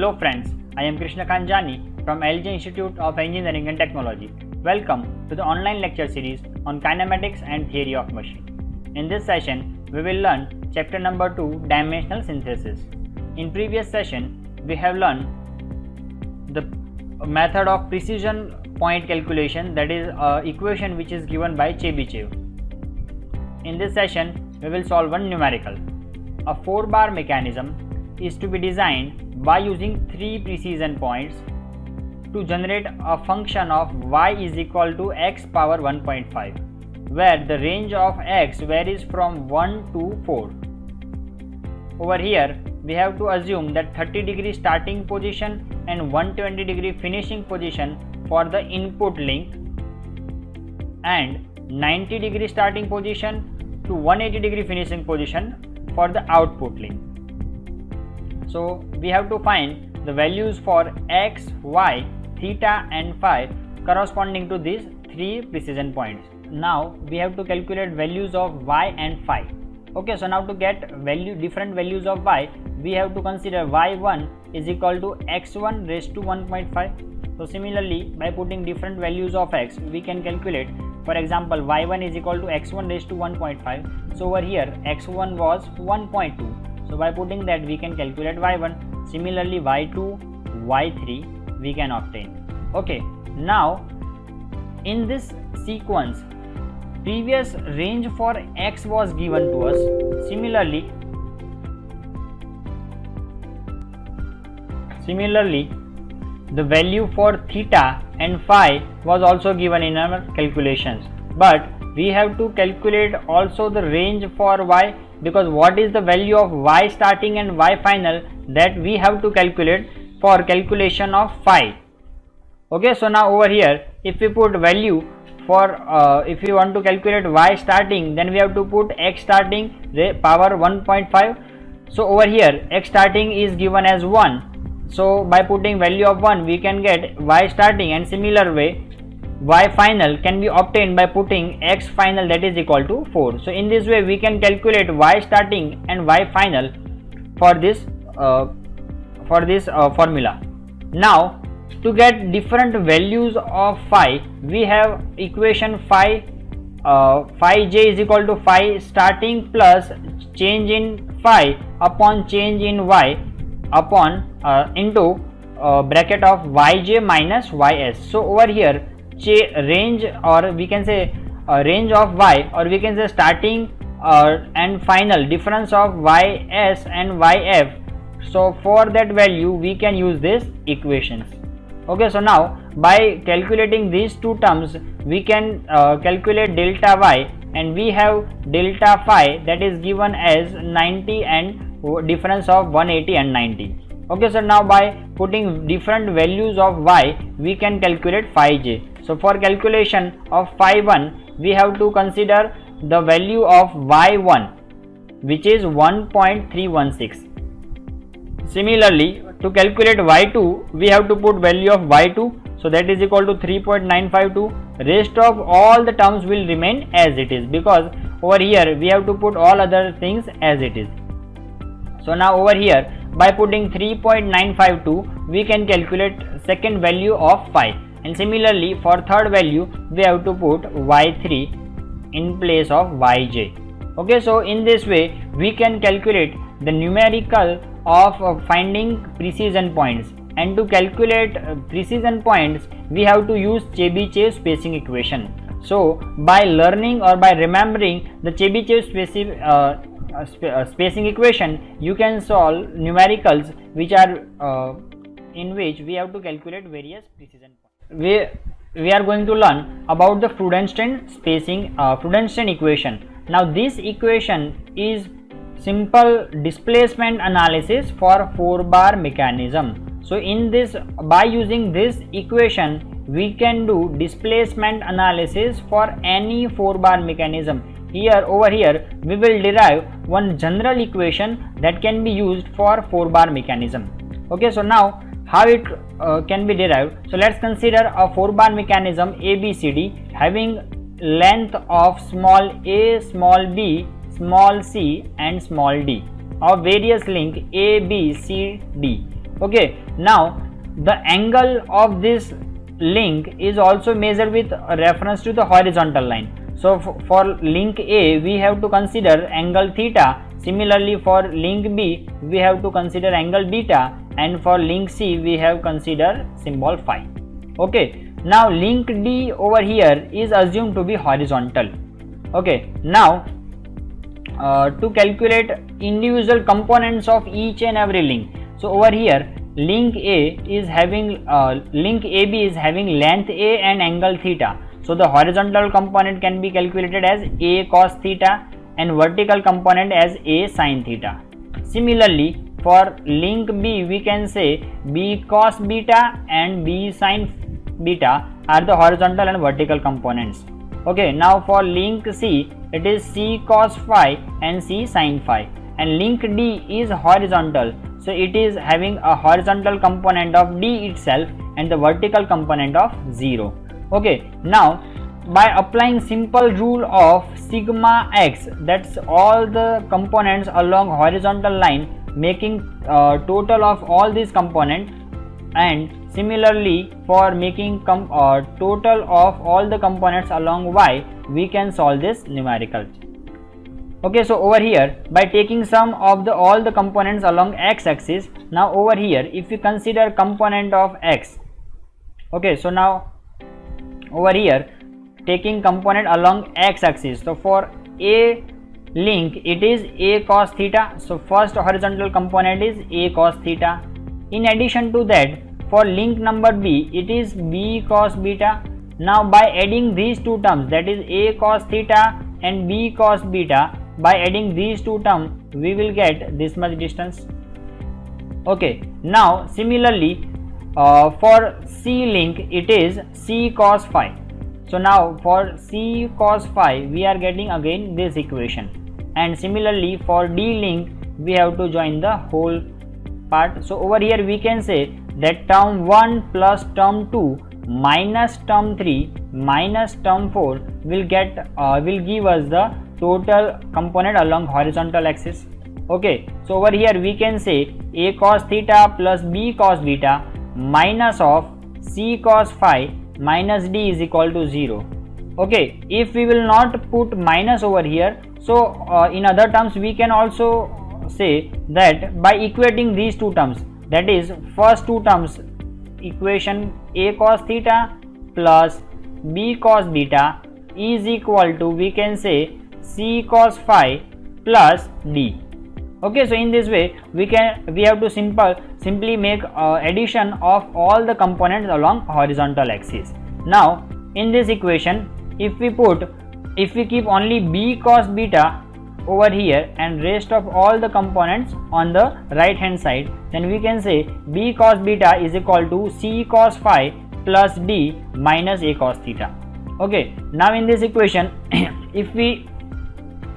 Hello friends, I am Krishna Kanjani from LJ Institute of Engineering and Technology. Welcome to the online lecture series on kinematics and theory of machine. In this session, we will learn chapter number 2, dimensional synthesis. In previous session, we have learned the method of precision point calculation, that is equation which is given by Chebyshev. In this session, we will solve one numerical. A 4-bar mechanism is to be designed by using 3 precision points to generate a function of y is equal to x power 1.5, where the range of x varies from 1 to 4. Over here, we have to assume that 30° starting position and 120° finishing position for the input link and 90° starting position to 180° finishing position for the output link. So we have to find the values for x, y, theta and phi corresponding to these 3 precision points. Now we have to calculate values of y and phi. Okay, so now to get different values of y, we have to consider y1 is equal to x1 raised to 1.5. So similarly, by putting different values of x, we can calculate, for example, y1 is equal to x1 raised to 1.5. So over here x1 was 1.2. So by putting that, we can calculate y1. Similarly, y2, y3 we can obtain. Okay, now in this sequence, previous range for x was given to us. Similarly, the value for theta and phi was also given in our calculations, but we have to calculate also the range for y, because what is the value of y starting and y final, that we have to calculate for calculation of phi. Okay, so now over here, if we put value for if we want to calculate y starting, then we have to put x starting power 1.5. so over here x starting is given as 1, so by putting value of 1 we can get y starting, and similar way y final can be obtained by putting x final, that is equal to 4. So in this way we can calculate y starting and y final for this formula. Now to get different values of phi, we have equation phi j is equal to phi starting plus change in phi upon change in y upon into bracket of yj minus ys. So over here range, or we can say range of y, or we can say starting and final difference of ys and yf. So for that value we can use these equations. Okay, so now by calculating these two terms we can calculate delta y, and we have delta phi that is given as 90 and difference of 180 and 90. Okay, so now by putting different values of y we can calculate phi j. So for calculation of phi 1 we have to consider the value of y1, which is 1.316. Similarly, to calculate y2 we have to put value of y2, so that is equal to 3.952. Rest of all the terms will remain as it is, because over here we have to put all other things as it is. So now over here by putting 3.952 we can calculate second value of phi, and similarly for third value we have to put y3 in place of yj. Okay, so in this way we can calculate the numerical of finding precision points, and to calculate precision points we have to use Chebyshev spacing equation. So by learning or by remembering the Chebyshev spacing equation, you can solve numericals which are in which we have to calculate various precision points. We are going to learn about the Freudenstein Freudenstein equation. Now this equation is simple displacement analysis for 4-bar mechanism. So in this, by using this equation we can do displacement analysis for any 4-bar mechanism. Over here we will derive one general equation that can be used for 4-bar mechanism. Okay, so now how it can be derived. So let's consider a 4-bar mechanism ABCD having length of small a, small b, small c and small d of various link A, B, C, D. Okay, Now the angle of this link is also measured with reference to the horizontal line. So for link A we have to consider angle theta. Similarly for link B we have to consider angle beta, and for link C we have considered symbol phi. Okay, now link D over here is assumed to be horizontal. Okay, now to calculate individual components of each and every link. So over here link A is having link AB is having length A and angle theta. So the horizontal component can be calculated as A cos theta and vertical component as A sin theta. Similarly for link B we can say B cos beta and B sin beta are the horizontal and vertical components. Okay, now for link C it is C cos phi and C sin phi, and link D is horizontal, so it is having a horizontal component of D itself and the vertical component of 0. Okay, now by applying simple rule of sigma x, that's all the components along horizontal line, making total of all these components, and similarly for making total of all the components along y, we can solve this numerical. Okay, so over here by taking sum of all the components along x axis, now over here if we consider component of x. Okay, so now over here taking component along x axis, so for A link it is A cos theta, so first horizontal component is A cos theta. In addition to that for link number B it is B cos beta. Now by adding these two terms, that is A cos theta and B cos beta, by adding these two terms we will get this much distance. Okay, now similarly for C link it is C cos phi. So now for C cos phi we are getting again this equation, and similarly for D link we have to join the whole part. So over here we can say that term 1 plus term 2 minus term 3 minus term 4 will give us the total component along horizontal axis. Okay, so over here we can say A cos theta plus B cos beta minus of C cos phi minus D is equal to 0. Okay, if we will not put minus over here, so in other terms we can also say that by equating these two terms, that is first two terms equation A cos theta plus B cos beta is equal to, we can say, C cos phi plus D. Okay, so in this way we have to simply make addition of all the components along horizontal axis. Now in this equation if we keep only B cos beta over here and rest of all the components on the right hand side, then we can say B cos beta is equal to C cos phi plus D minus A cos theta. Okay, now in this equation if we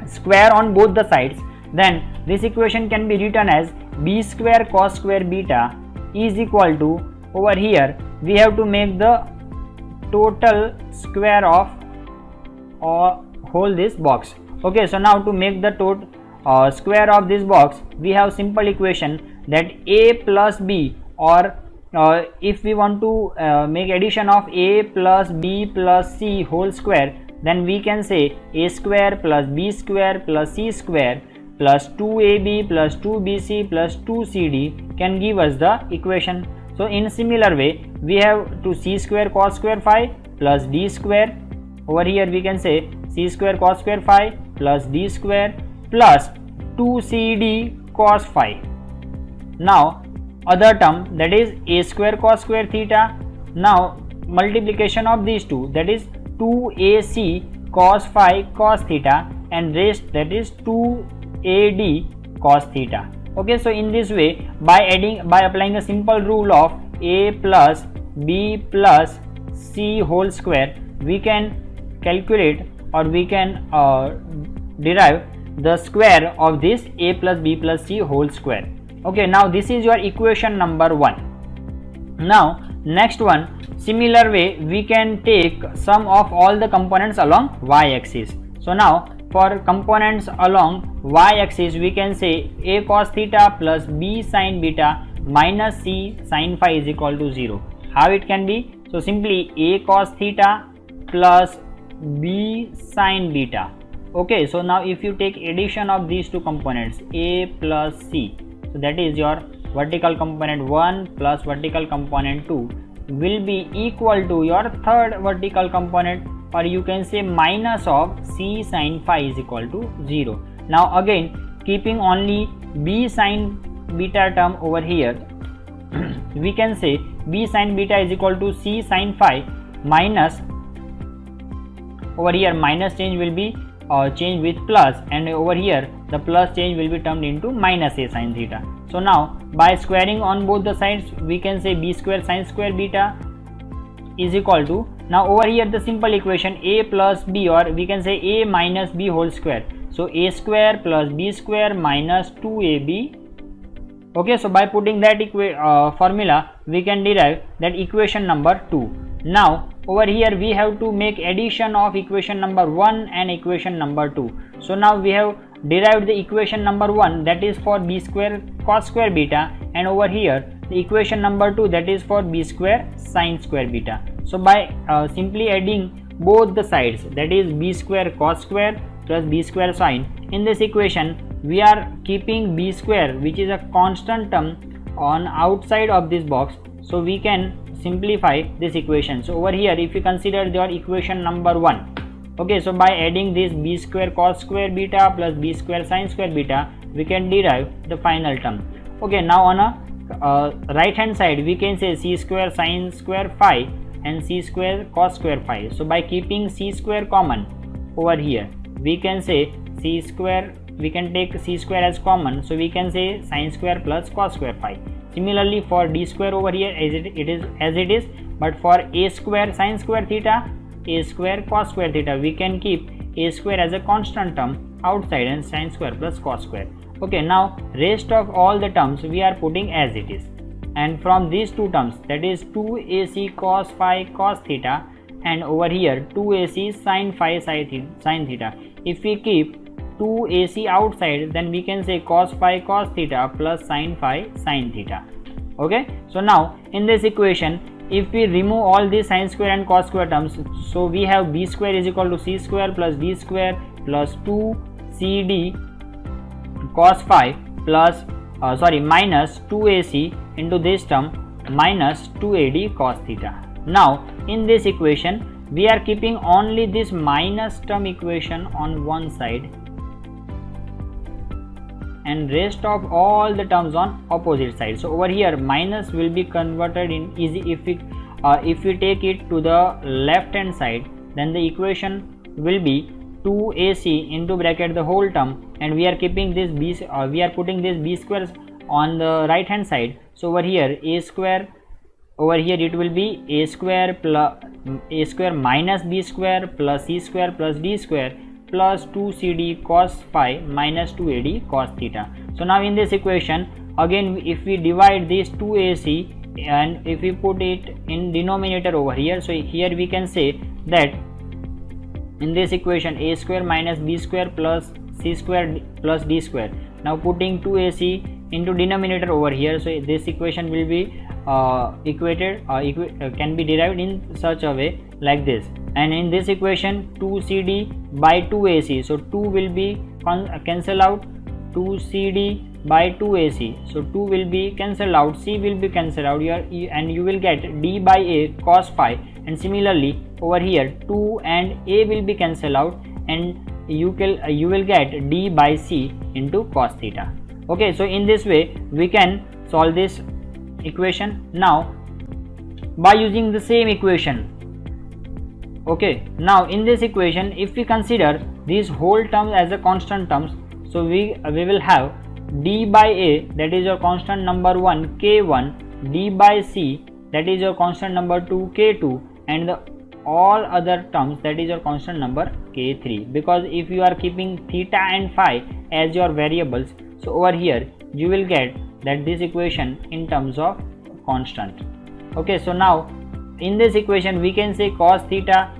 square on both the sides, then this equation can be written as B square cos square beta is equal to, over here we have to make the total square of whole this box. Okay, so now to make the total square of this box, we have simple equation that A plus B, or if we want to make addition of A plus B plus C whole square, then we can say A square plus B square plus C square plus 2AB plus 2BC plus 2CD can give us the equation. So in similar way we have to C square cos square phi plus D square, over here we can say C square cos square phi plus D square plus 2CD cos phi. Now other term, that is A square cos square theta, now multiplication of these two, that is 2AC cos phi cos theta, and rest, that is 2AD cos theta. Okay, so in this way by applying a simple rule of A plus B plus C whole square, we can calculate or we can derive the square of this A plus B plus C whole square. Okay, now this is your equation number 1. Now next one, similar way we can take sum of all the components along y axis. So now for components along y axis we can say A cos theta plus B sin beta minus c sin phi is equal to 0. How it can be? So simply a cos theta plus b sin beta. Okay, so now if you take addition of these two components, a plus c, so that is your vertical component 1 plus vertical component 2 will be equal to your third vertical component, or you can say minus of c sin phi is equal to 0. Now again, keeping only b sin beta term over here, we can say b sin beta is equal to c sin phi minus, over here minus change will be change with plus, and over here the plus change will be turned into minus a sin theta. So now by squaring on both the sides, we can say b square sin square beta is equal to, now over here the simple equation a plus b, or we can say a minus b whole square. So a square plus b square minus 2ab. Okay, so by putting that formula, we can derive that equation number 2. Now over here we have to make addition of equation number 1 and equation number 2. So now we have derived the equation number 1, that is for b square cos square beta, and over here the equation number 2, that is for b square sin square beta. So by simply adding both the sides, that is b square cos square plus b square sin, in this equation we are keeping b square, which is a constant term, on outside of this box, so we can simplify this equation. So over here if you consider your equation number 1, okay, so by adding this b square cos square beta plus b square sin square beta, we can derive the final term. Okay, now on a right hand side we can say c square sin square phi and c square cos square phi. So by keeping c square common over here, we can say c square, we can take c square as common, so we can say sin square plus cos square phi. Similarly for d square over here as it is, but for a square sin square theta, a square cos square theta, we can keep a square as a constant term outside and sin square plus cos square. Okay, now rest of all the terms we are putting as it is, and from these two terms, that is 2ac cos phi cos theta, and over here 2ac sin phi sin theta, if we keep 2ac outside, then we can say cos phi cos theta plus sin phi sin theta. Okay, so now in this equation, if we remove all these sin square and cos square terms, so we have b square is equal to c square plus d square plus 2cd cos phi plus minus 2ac into this term minus 2ad cos theta. Now in this equation we are keeping only this minus term equation on one side, and rest of all the terms on opposite side. So over here minus will be converted in easy if we take it to the left hand side, then the equation will be 2ac into bracket the whole term, and we are keeping this we are putting this b squares on the right hand side. So over here a square, over here it will be a square plus a square minus b square plus c square plus d square plus 2cd cos phi minus 2ad cos theta. So now in this equation again, if we divide this 2ac and if we put it in denominator over here, so here we can say that in this equation a square minus b square plus c square plus d square. Now putting 2ac into denominator over here, so this equation will be can be derived in such a way like this, and in this equation 2cd by 2ac, so 2 will be cancel out, 2cd by 2ac, so 2 will be cancelled out, c will be cancelled out here, and you will get d by a cos phi, and similarly over here 2 and a will be cancelled out, and you will get d by c into cos theta. Okay, so in this way we can solve this equation. Now by using the same equation, okay, now in this equation if we consider these whole terms as a constant terms, so we will have d by a, that is your constant number 1 k1, d by c, that is your constant number 2 k2, and the all other terms, that is your constant number k3, because if you are keeping theta and phi as your variables, so over here you will get that this equation in terms of constant. Okay, so now in this equation we can say cos theta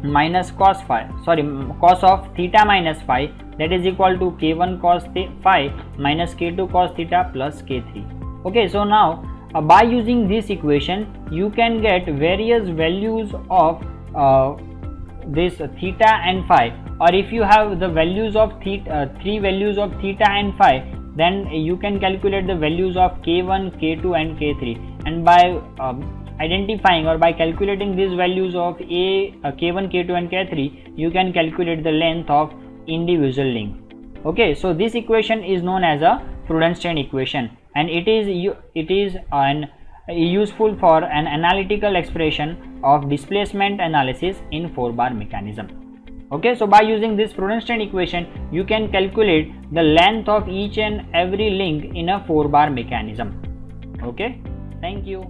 minus cos phi, cos of theta minus phi, that is equal to k1 cos phi minus k2 cos theta plus k3. Okay, so now by using this equation you can get various values of this theta and phi, or if you have the values of theta, three values of theta and phi, then you can calculate the values of k1, k2 and k3, and by identifying or by calculating these values of k1, k2 and k3, you can calculate the length of individual link. Okay, so this equation is known as a Freudenstein equation, and it is useful for an analytical expression of displacement analysis in 4-bar mechanism. Okay, so by using this Freudenstein equation you can calculate the length of each and every link in a 4-bar mechanism. Okay, thank you.